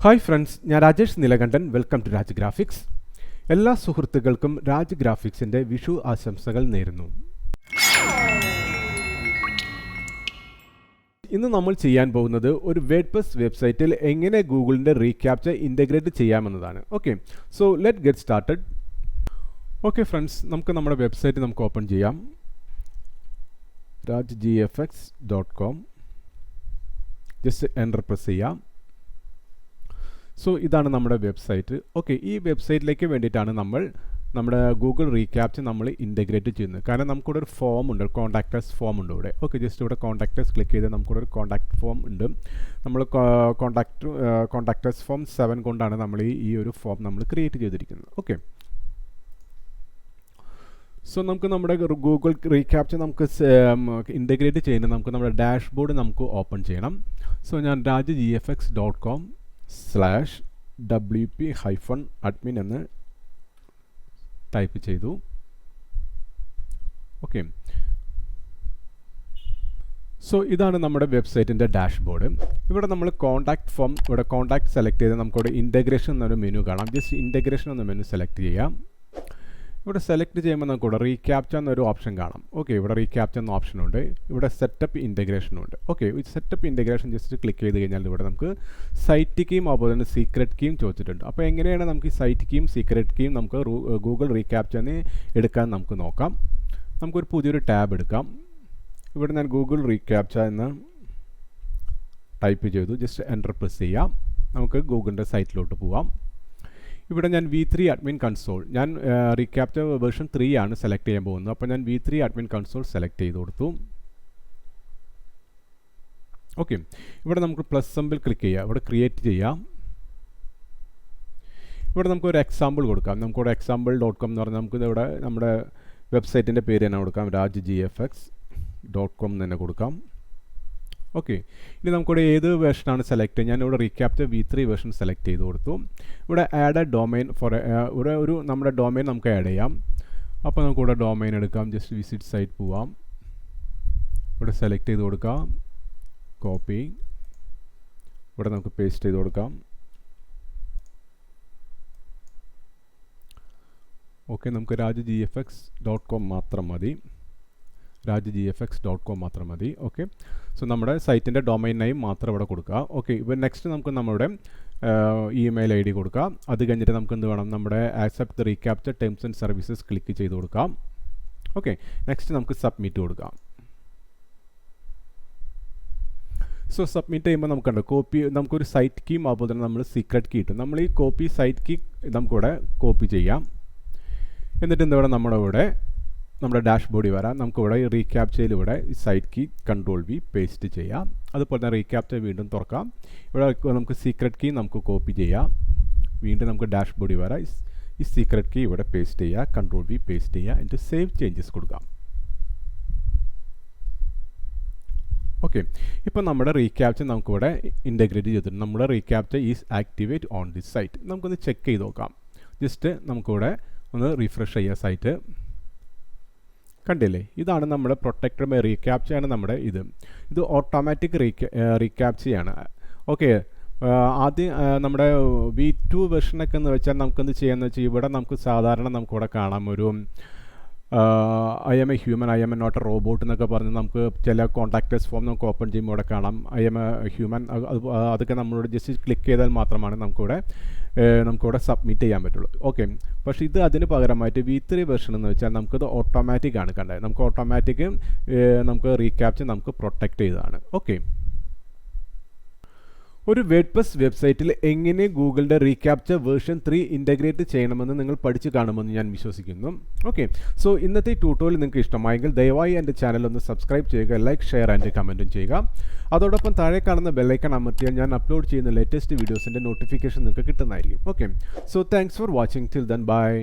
Hi friends, ഞാൻ Rajesh Neelakantan. Welcome to Raj Graphics. എല്ലാ സുഹൃത്തുക്കൾക്കും രാജ് ഗ്രാഫിക്സിൻ്റെ വിഷു ആശംസകൾ നേരുന്നു. ഇന്ന് നമ്മൾ ചെയ്യാൻ പോകുന്നത് ഒരു വേർഡ്പ്രസ് വെബ്സൈറ്റിൽ എങ്ങനെ ഗൂഗിളിൻ്റെ റീക്യാപ്ച ഇൻ്റഗ്രേറ്റ് ചെയ്യാമെന്നതാണ്. Okay, so let get started. Okay friends, നമുക്ക് നമ്മുടെ വെബ്സൈറ്റ് നമുക്ക് ഓപ്പൺ ചെയ്യാം. rajgfx.com. ജസ്റ്റ് എൻ്റർ പ്രസ് ചെയ്യാം. സോ ഇതാണ് നമ്മുടെ വെബ്സൈറ്റ്. ഓക്കെ, ഈ വെബ്സൈറ്റിലേക്ക് വേണ്ടിയിട്ടാണ് നമ്മുടെ ഗൂഗിൾ റീക്യാപ്ച നമ്മൾ ഇൻ്റഗ്രേറ്റ് ചെയ്യുന്നത്. കാരണം നമുക്കിവിടെ ഒരു ഫോം ഉണ്ട്, കോൺടാക്റ്റസ് ഫോം ഉണ്ട് ഇവിടെ. ഓക്കെ, ജസ്റ്റ് ഇവിടെ കോൺടാക്റ്റസ് ക്ലിക്ക് ചെയ്ത് നമുക്കിവിടെ ഒരു കോൺടാക്ട് ഫോം ഉണ്ട്. നമ്മൾ കോൺടാക്റ്റസ് ഫോം 7 കൊണ്ടാണ് നമ്മൾ ഈ ഒരു ഫോം നമ്മൾ ക്രിയേറ്റ് ചെയ്തിരിക്കുന്നത്. ഓക്കെ, സോ നമുക്ക് നമ്മുടെ ഗൂഗിൾ റീക്യാപ്ച നമുക്ക് ഇൻ്റഗ്രേറ്റ് ചെയ്യുന്നത് നമുക്ക് നമ്മുടെ ഡാഷ്ബോർഡ് നമുക്ക് ഓപ്പൺ ചെയ്യണം. സോ ഞാൻ rajgfx.com/wp-admin എന്ന് ടൈപ്പ് ചെയ്തു. ഓക്കെ, സോ ഇതാണ് നമ്മുടെ വെബ്സൈറ്റിൻ്റെ ഡാഷ്ബോർഡ്. ഇവിടെ നമ്മൾ കോൺടാക്ട് ഫോം, ഇവിടെ കോൺടാക്ട് സെലക്ട് ചെയ്ത് നമുക്കിവിടെ ഇൻ്റഗ്രേഷൻ എന്നൊരു മെനു കാണാം. ജസ്റ്റ് ഇൻ്റഗ്രേഷൻ എന്ന മെനു സെലക്ട് ചെയ്യാം. ഇവിടെ സെലക്ട് ചെയ്യുമ്പോൾ നമുക്കിവിടെ റീക്യാപ്ച എന്നൊരു ഓപ്ഷൻ കാണാം. ഓക്കെ, ഇവിടെ റീക്യാപ്ച എന്ന ഓപ്ഷനുണ്ട്. ഇവിടെ സെറ്റപ്പ് ഇൻ്റഗ്രേഷനുണ്ട്. ഓക്കെ, ഈ സെറ്റപ്പ് ഇൻ്റഗ്രേഷൻ ജസ്റ്റ് ക്ലിക്ക് ചെയ്ത് കഴിഞ്ഞാൽ ഇവിടെ നമുക്ക് സൈറ്റ് കീയും അതുപോലെ തന്നെ സീക്രട്ട് കീയും ചോദിച്ചിട്ടുണ്ട്. അപ്പോൾ എങ്ങനെയാണ് നമുക്ക് ഈ സൈറ്റ് കീയും സീക്രട്ട് കീയും നമുക്ക് ഗൂഗിൾ റീക്യാപ്ചന്ന് എടുക്കാൻ നമുക്ക് നോക്കാം. നമുക്കൊരു പുതിയൊരു ടാബ് എടുക്കാം. ഇവിടെ ഞാൻ ഗൂഗിൾ റീക്യാപ്ച എന്ന് ടൈപ്പ് ചെയ്തു. ജസ്റ്റ് എൻ്റർ പ്രസ് ചെയ്യാം. നമുക്ക് ഗൂഗിളിൻ്റെ സൈറ്റിലോട്ട് പോവാം. ഇവിടെ ഞാൻ V3 അഡ്മിൻ കൺസോൾ, ഞാൻ റീക്യാപ്ച വേർഷൻ 3 ആണ് സെലക്ട് ചെയ്യാൻ പോകുന്നത്. അപ്പോൾ ഞാൻ V3 അഡ്മിൻ കൺസോൾ സെലക്ട് ചെയ്ത് കൊടുത്തു. ഓക്കെ, ഇവിടെ നമുക്ക് പ്ലസ് സിംബൽ ക്ലിക്ക് ചെയ്യാം. ഇവിടെ ക്രിയേറ്റ് ചെയ്യാം. ഇവിടെ നമുക്കൊരു എക്സാമ്പിൾ കൊടുക്കാം. നമുക്കിവിടെ example.com എന്ന് പറഞ്ഞാൽ നമുക്ക് ഇവിടെ നമ്മുടെ വെബ്സൈറ്റിൻ്റെ പേര് തന്നെ കൊടുക്കാം. rajgfx.com തന്നെ കൊടുക്കാം. ഓക്കെ, ഇനി നമുക്കിവിടെ ഏത് വേർഷനാണ് സെലക്ട് ചെയ്യുക. ഞാനിവിടെ റീക്യാപ്ച V3 വേർഷൻ സെലക്ട് ചെയ്ത് കൊടുത്തു. ഇവിടെ ആഡ് എ ഡൊമൈൻ ഇവിടെ നമ്മുടെ ഡൊമൈൻ നമുക്ക് ആഡ് ചെയ്യാം. അപ്പോൾ നമുക്കിവിടെ ഡൊമൈൻ എടുക്കാം. ജസ്റ്റ് വിസിറ്റ് സൈറ്റ് പോവാം. ഇവിടെ സെലക്ട് ചെയ്ത് കൊടുക്കാം. കോപ്പി, ഇവിടെ നമുക്ക് പേസ്റ്റ് ചെയ്ത് കൊടുക്കാം. ഓക്കെ, നമുക്ക് rajgfx.com മാത്രം മതി. rajgfx.com മാത്രം മതി. ഓക്കെ, സോ നമ്മുടെ സൈറ്റിൻ്റെ ഡൊമൈൻ നെയിം മാത്രം ഇവിടെ കൊടുക്കുക. ഓക്കെ, ഇപ്പോൾ നെക്സ്റ്റ് നമുക്ക് നമ്മുടെ ഇമെയിൽ ID കൊടുക്കാം. അത് കഴിഞ്ഞിട്ട് നമുക്ക് എന്ത് വേണം, നമ്മുടെ accept the reCAPTCHA terms and services click ചെയ്ത് കൊടുക്കാം. ഓക്കെ, നെക്സ്റ്റ് നമുക്ക് സബ്മിറ്റ് കൊടുക്കാം. സോ സബ്മിറ്റ് ചെയ്യുമ്പോൾ നമുക്കുണ്ട് കോപ്പി, നമുക്കൊരു സൈറ്റ് കീം അതുപോലെ തന്നെ നമ്മൾ സീക്രട്ട് കീ കിട്ടും. നമ്മൾ ഈ കോപ്പി സൈറ്റ് കീ നമുക്കിവിടെ കോപ്പി ചെയ്യാം. എന്നിട്ട് എന്താ നമ്മുടെ ഡാഷ്ബോർഡിൽ വരാം. നമുക്കിവിടെ ഈ റീക്യാപ്ചയിൽ ഇവിടെ ഈ സൈറ്റ് കീ Ctrl+V പേസ്റ്റ് ചെയ്യാം. അതുപോലെ തന്നെ റീക്യാപ്ച വീണ്ടും തുറക്കാം. ഇവിടെ നമുക്ക് സീക്രട്ട് കീ നമുക്ക് കോപ്പി ചെയ്യാം. വീണ്ടും നമുക്ക് ഡാഷ്ബോർഡിൽ വരാം. ഈ സീക്രട്ട് കീ ഇവിടെ പേസ്റ്റ് ചെയ്യുക. Ctrl+V പേസ്റ്റ് ചെയ്യുക. എന്നിട്ട് സേവ് ചേഞ്ചസ് കൊടുക്കാം. ഓക്കെ, ഇപ്പോൾ നമ്മുടെ റീക്യാപ്ച നമുക്കിവിടെ ഇൻ്റഗ്രേറ്റ് ചെയ്തിട്ടുണ്ട്. നമ്മുടെ reCAPTCHA is activate on this site. നമുക്കൊന്ന് ചെക്ക് ചെയ്ത് നോക്കാം. ജസ്റ്റ് നമുക്കിവിടെ ഒന്ന് റിഫ്രഷ് ചെയ്യുക സൈറ്റ്. കണ്ടില്ലേ, ഇതാണ് നമ്മുടെ പ്രൊട്ടക്റ്റഡ് ബൈ റീക്യാപ്ചയാണ്. നമ്മുടെ ഇത് ഓട്ടോമാറ്റിക് റീക്യാപ്ചയാണ്. ഓക്കെ, ആദ്യം നമ്മുടെ V2 വെർഷനൊക്കെ എന്ന് വെച്ചാൽ നമുക്കെന്ത് ചെയ്യാമെന്ന് വെച്ചാൽ ഇവിടെ നമുക്ക് സാധാരണ നമുക്കിവിടെ കാണാം ഒരു I am a human, I am a not a robot എന്നൊക്കെ പറഞ്ഞ് നമുക്ക് ചില കോൺടാക്റ്റേഴ്സ് ഫോം നമുക്ക് ഓപ്പൺ ചെയ്യുമ്പോൾ ഇവിടെ കാണാം ഐ എം എ ഹ്യൂമൻ. അതൊക്കെ നമ്മളോട് ജസ്റ്റ് ക്ലിക്ക് ചെയ്താൽ മാത്രമാണ് നമുക്കിവിടെ സബ്മിറ്റ് ചെയ്യാൻ പറ്റുള്ളൂ. ഓക്കെ, പക്ഷേ ഇത് അതിന് പകരമായിട്ട് V3 വെർഷൻ എന്ന് വെച്ചാൽ നമുക്കത് ഓട്ടോമാറ്റിക് ആണ് കണ്ടത്. നമുക്ക് ഓട്ടോമാറ്റിക് നമുക്ക് റീക്യാപ്ച നമുക്ക് പ്രൊട്ടക്റ്റ് ചെയ്തതാണ്. ഓക്കെ, ഒരു വേർഡ്പ്രസ് വെബ്സൈറ്റിൽ എങ്ങനെ ഗൂഗിളിൻ്റെ റീക്യാപ്ച വേർഷൻ 3 ഇൻ്റഗ്രേറ്റ് ചെയ്യണമെന്ന് നിങ്ങൾ പഠിച്ചു കാണുമെന്ന് ഞാൻ വിശ്വസിക്കുന്നു. ഓക്കെ, സോ ഇന്നത്തെ ട്യൂട്ടോറിയൽ നിങ്ങൾക്ക് ഇഷ്ടമായെങ്കിൽ ദയവായി എൻ്റെ ചാനൽ ഒന്ന് സബ്സ്ക്രൈബ് ചെയ്യുക, ലൈക്ക്, ഷെയർ ആൻഡ് കമൻറ്റും ചെയ്യുക. അതോടൊപ്പം താഴെ കാണുന്ന ബെല്ലൈക്കൺ അമർത്തിയാൽ ഞാൻ അപ്ലോഡ് ചെയ്യുന്ന ലേറ്റസ്റ്റ് വീഡിയോസിൻ്റെ നോട്ടിഫിക്കേഷൻ നിങ്ങൾക്ക് കിട്ടുന്നതായിരിക്കും. Okay, so thanks for watching. Till then, by.